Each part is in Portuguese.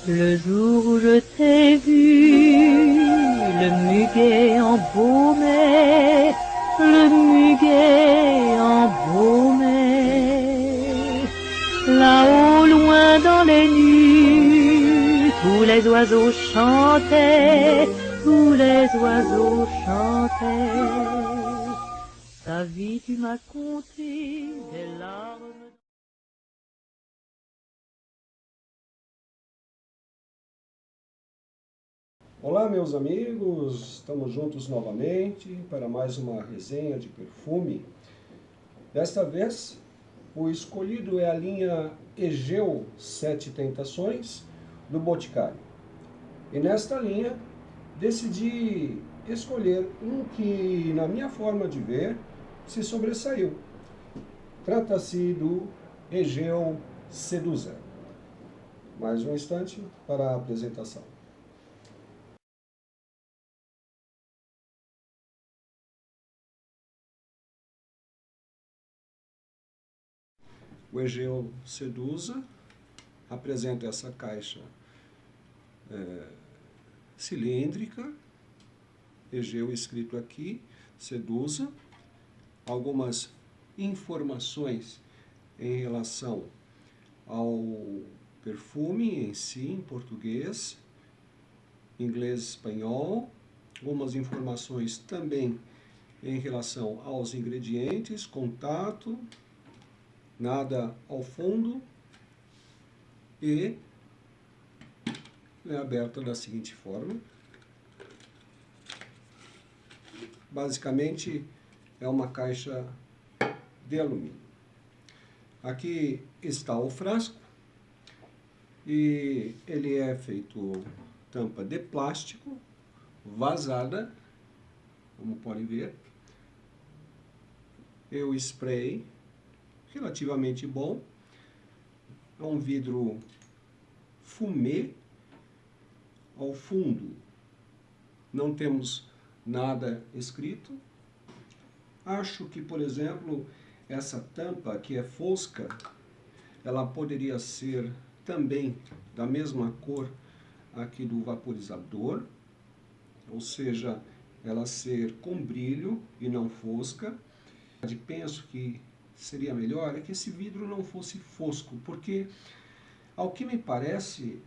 Le jour où je t'ai vu, le muguet embaumé, le muguet embaumé. Là-haut, loin dans les nues, tous les oiseaux chantaient, tous les oiseaux chantaient. Ta vie tu m'as conté des larmes. Olá, meus amigos, estamos juntos novamente para mais uma resenha de perfume. Desta vez, o escolhido é a linha Egeu Sete Tentações do Boticário. E nesta linha, decidi escolher um que, na minha forma de ver, se sobressaiu. Trata-se do Egeu Sedusa. Mais um instante para a apresentação. O Egeu Sedusa apresenta essa caixa cilíndrica, Egeu escrito aqui, Sedusa, algumas informações em relação ao perfume em si, em português, inglês e espanhol, algumas informações também em relação aos ingredientes, contato, nada ao fundo, e é aberta da seguinte forma. Basicamente é uma caixa de alumínio. Aqui está o frasco e ele é feito tampa de plástico, vazada, como podem ver. E o spray relativamente bom, é um vidro fumê. Ao fundo não temos nada escrito. Acho que, por exemplo, essa tampa que é fosca, ela poderia ser também da mesma cor aqui do vaporizador, ou seja, ela ser com brilho e não fosca. Penso que seria melhor é que esse vidro não fosse fosco, porque, ao que me parece,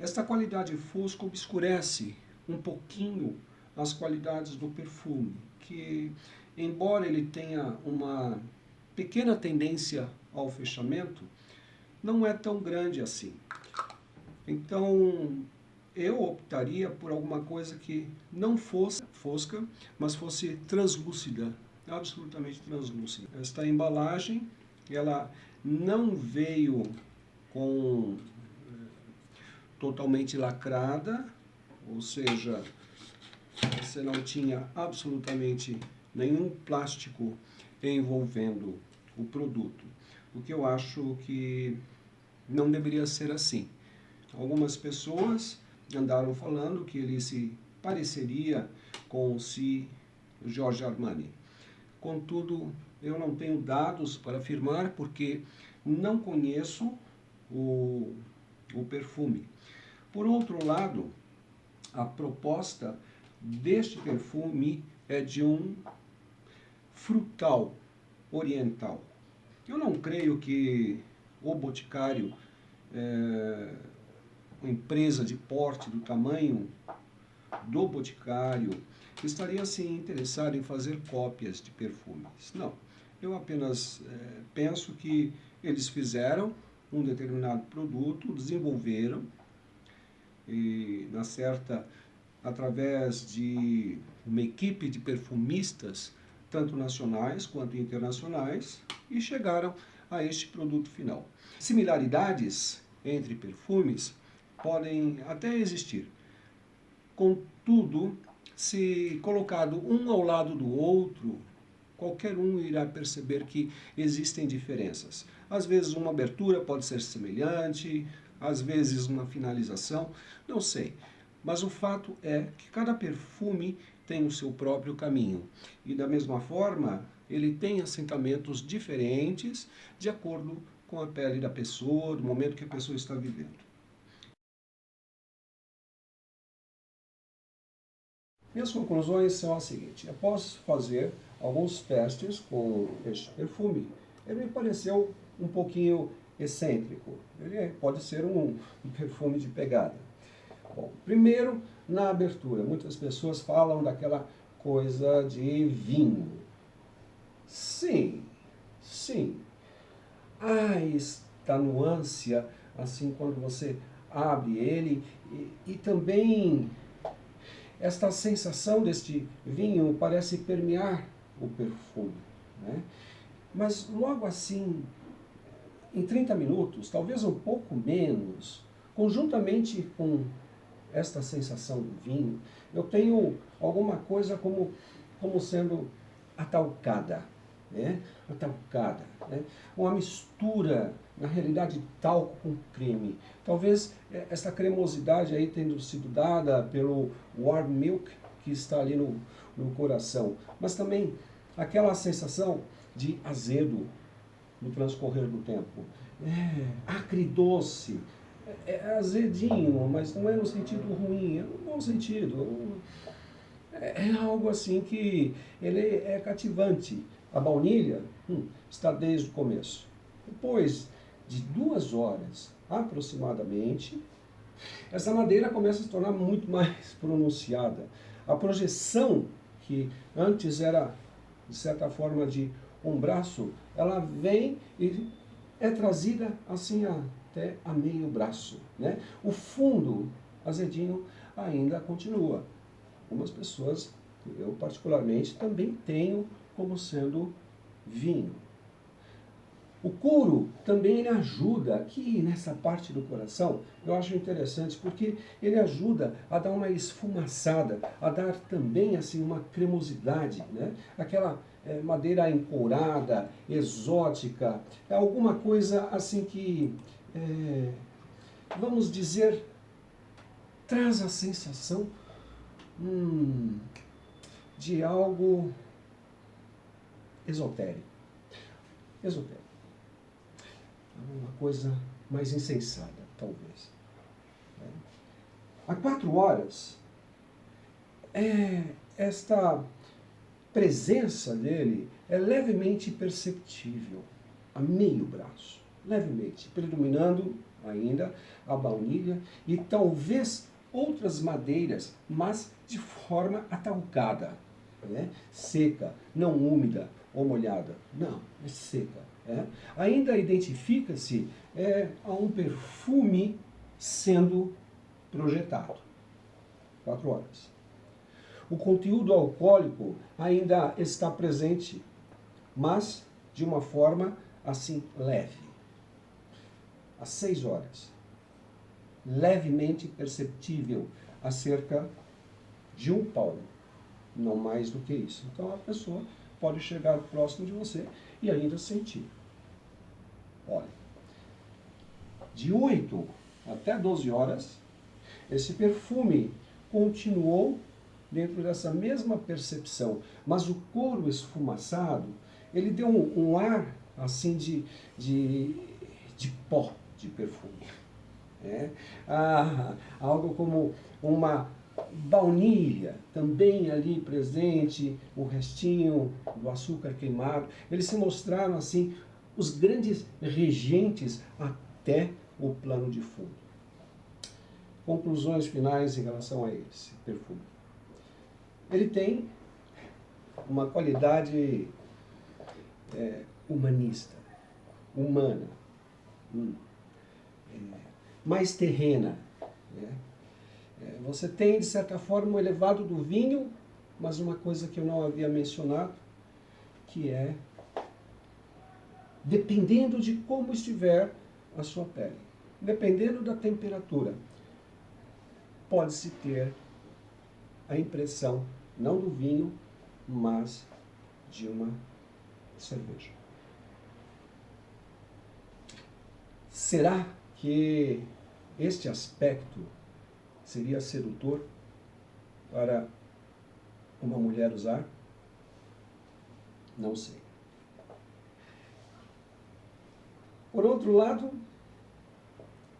esta qualidade fosca obscurece um pouquinho as qualidades do perfume, que, embora ele tenha uma pequena tendência ao fechamento, não é tão grande assim. Então, eu optaria por alguma coisa que não fosse fosca, mas fosse translúcida, absolutamente translúcida. Esta embalagem, ela não veio com totalmente lacrada, ou seja, você não tinha absolutamente nenhum plástico envolvendo o produto, o que eu acho que não deveria ser assim. Algumas pessoas andaram falando que ele se pareceria com o Giorgio Armani. Contudo, eu não tenho dados para afirmar porque não conheço o perfume. Por outro lado, a proposta deste perfume é de um frutal oriental. Eu não creio que o Boticário, uma empresa de porte do tamanho do Boticário, estaria assim interessado em fazer cópias de perfumes. Não, eu apenas penso que eles fizeram um determinado produto, desenvolveram, e na certa, através de uma equipe de perfumistas, tanto nacionais quanto internacionais, e chegaram a este produto final. Similaridades entre perfumes podem até existir. Contudo, se colocado um ao lado do outro, qualquer um irá perceber que existem diferenças. Às vezes uma abertura pode ser semelhante, às vezes uma finalização, não sei. Mas o fato é que cada perfume tem o seu próprio caminho. E da mesma forma, ele tem assentamentos diferentes de acordo com a pele da pessoa, do momento que a pessoa está vivendo. Minhas conclusões são as seguintes. Após fazer alguns testes com este perfume, ele me pareceu um pouquinho excêntrico. Ele pode ser um perfume de pegada. Bom, primeiro, na abertura, muitas pessoas falam daquela coisa de vinho. Sim, sim. Há esta nuance, assim, quando você abre ele, e também esta sensação deste vinho parece permear o perfume, né? Mas logo assim, em 30 minutos, talvez um pouco menos, conjuntamente com esta sensação do vinho, eu tenho alguma coisa como sendo atalcada, né? Atalcada, né? Uma mistura, na realidade, de talco com creme. Talvez essa cremosidade aí tendo sido dada pelo warm milk que está ali no coração, mas também aquela sensação de azedo no transcorrer do tempo. Acridoce, azedinho, mas não é no sentido ruim, é no bom sentido. É algo assim que ele é cativante. A baunilha está desde o começo. Depois de 2 horas aproximadamente, essa madeira começa a se tornar muito mais pronunciada. A projeção, que antes era, de certa forma, de um braço, ela vem e é trazida assim até a meio braço, né? O fundo azedinho ainda continua. Algumas pessoas, eu particularmente, também tenho como sendo vinho. O couro também ele ajuda, aqui nessa parte do coração, eu acho interessante, porque ele ajuda a dar uma esfumaçada, a dar também assim uma cremosidade, né? Aquela madeira encourada, exótica, é alguma coisa assim que, vamos dizer, traz a sensação de algo esotérico. Esotérico. Uma coisa mais insensada, talvez. Há 4 horas, esta presença dele é levemente perceptível, a meio braço, levemente, predominando ainda a baunilha e talvez outras madeiras, mas de forma atalcada, né? Seca, não úmida ou molhada, não, é seca. Ainda identifica-se a um perfume sendo projetado. 4 horas. O conteúdo alcoólico ainda está presente, mas de uma forma assim leve. Às 6 horas. Levemente perceptível, acerca de 1 palmo, não mais do que isso. Então a pessoa pode chegar próximo de você e ainda sentir. Olha, de 8 até 12 horas, esse perfume continuou dentro dessa mesma percepção, mas o couro esfumaçado, ele deu um ar assim de pó de perfume. Algo como uma baunilha, também ali presente, o restinho do açúcar queimado. Eles se mostraram assim os grandes regentes até o plano de fundo. Conclusões finais em relação a esse perfume. Ele tem uma qualidade humanista, humana, mais terrena. Você tem, de certa forma, o elevado do vinho, mas uma coisa que eu não havia mencionado, que é, dependendo de como estiver a sua pele, dependendo da temperatura, pode-se ter a impressão, não do vinho, mas de uma cerveja. Será que este aspecto seria sedutor para uma mulher usar? Não sei. Por outro lado,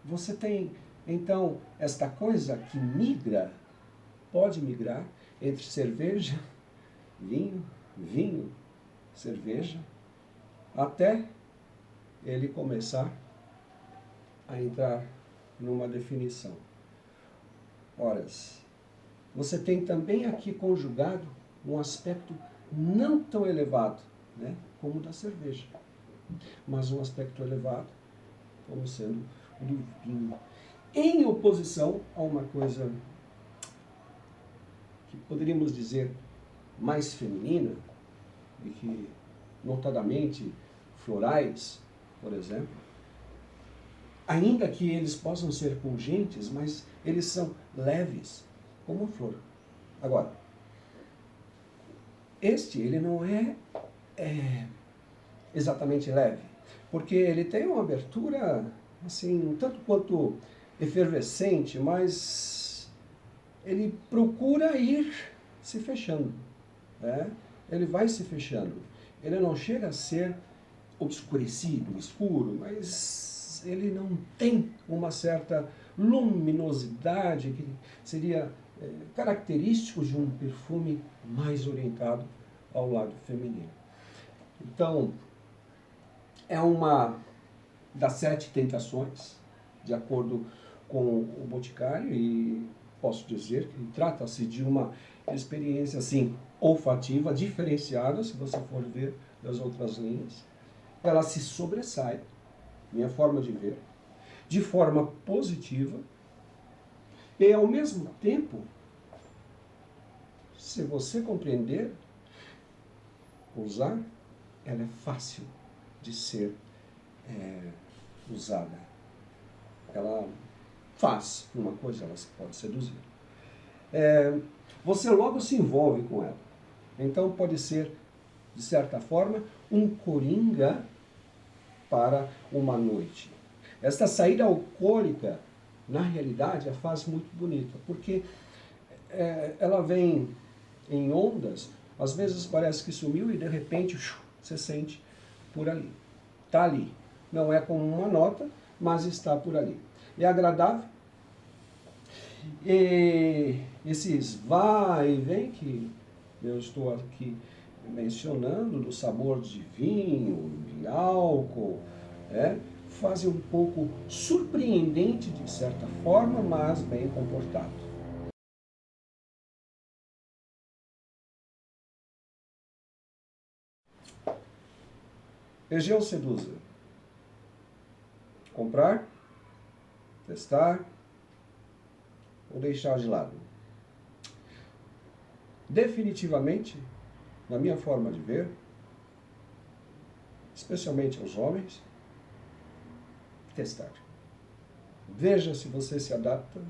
você tem, então, esta coisa que migra, pode migrar entre cerveja, vinho, vinho, cerveja, até ele começar a entrar numa definição. Ora, você tem também aqui conjugado um aspecto não tão elevado, né, como o da cerveja, mas um aspecto elevado como sendo o do vinho, em oposição a uma coisa que poderíamos dizer mais feminina, e que, notadamente, florais, por exemplo, ainda que eles possam ser pungentes, mas eles são leves, como a flor. Agora, ele não é exatamente leve, porque ele tem uma abertura, assim, um tanto quanto efervescente, mas ele procura ir se fechando, né? Ele vai se fechando. Ele não chega a ser obscurecido, escuro, mas ele não tem uma certa luminosidade que seria característico de um perfume mais orientado ao lado feminino. Então, é uma das 7 tentações, de acordo com o Boticário, e posso dizer que trata-se de uma experiência, assim, olfativa, diferenciada, se você for ver das outras linhas. Ela se sobressai, minha forma de ver, de forma positiva, e ao mesmo tempo, se você compreender, usar, ela é fácil de ser usada. Ela faz uma coisa, ela pode seduzir. Você logo se envolve com ela. Então pode ser, de certa forma, um coringa para uma noite. Esta saída alcoólica, na realidade, a faz muito bonita, porque ela vem em ondas, às vezes parece que sumiu e de repente você sente por ali. Está ali. Não é como uma nota, mas está por ali. É agradável. E esses vai e vem que eu estou aqui mencionando, do sabor de vinho, de álcool, fazem um pouco surpreendente de certa forma, mas bem comportado. Egeu Sedusa. Comprar, testar ou deixar de lado. Definitivamente, na minha forma de ver, especialmente aos homens, testar. Veja se você se adapta.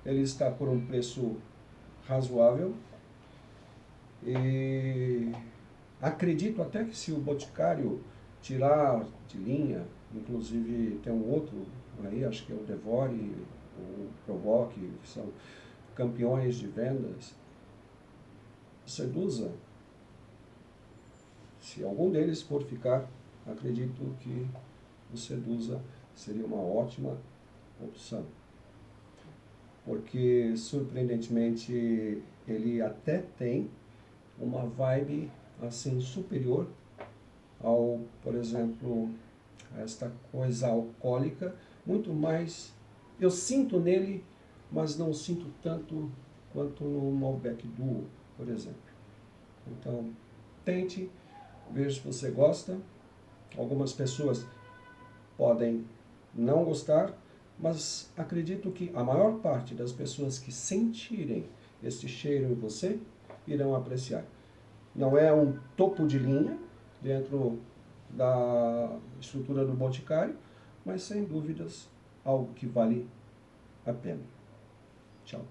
Ele está por um preço razoável. E acredito até que se o Boticário tirar de linha, inclusive tem um outro aí, acho que é o Devore, o Provoque, que são campeões de vendas, Sedusa, se algum deles for ficar, acredito que o Sedusa seria uma ótima opção. Porque, surpreendentemente, ele até tem uma vibe assim superior ao, por exemplo, esta coisa alcoólica, muito mais, eu sinto nele, mas não sinto tanto quanto no Malbec Duo, por exemplo. Então, tente, veja se você gosta. Algumas pessoas podem não gostar, mas acredito que a maior parte das pessoas que sentirem este cheiro em você irão apreciar. Não é um topo de linha dentro da estrutura do Boticário, mas sem dúvidas algo que vale a pena. Tchau.